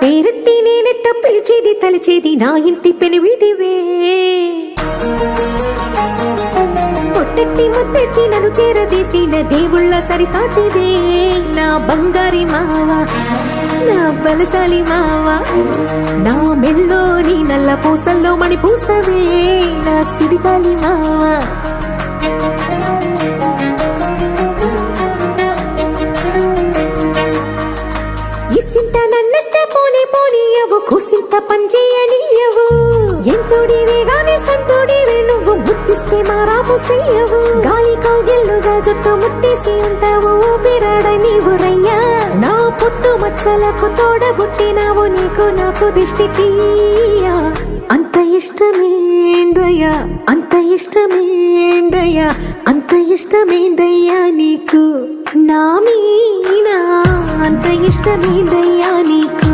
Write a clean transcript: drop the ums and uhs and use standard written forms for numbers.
పేరట్టి నేనెట్ట పిలిచేది తలిచేది నా ఇంటి పెనువిటివే. పొట్టెట్టి ముద్దెట్టి నన్ను చేరదీసిన దేవుళ్ళ సరిసాటివే. నా బంగారి మావా, నా బలశాలి మావా, నా మెల్లోని నల్ల పూసల్లో మణి పూసవే. నా సిడిగాలి మావా, ఇసింత నన్నెత్త పోనీ పోనీయవు, కుసింత పంచేయనీయవు. ఎంతోడివే గాని సంతోడివే నువ్వు, ముద్దిస్తే మారాపు చెయ్యవు. గాలి కౌగిల్లుగా జట్టు ముట్టేసి ఉంటావు, ఊపిరాడ నీవు రయ్యా. నా పుట్టు మచ్చలకు తోడబుట్టినావు, నీకు నాకు దిష్టి తీయా. అంత ఇష్టమేందయ్యా, అంత ఇష్టమేందయ్యా, అంత ఇష్టమేందయ్యా నీకు నా మీనా, అంత ఇష్టమేందయ్యా నీకు.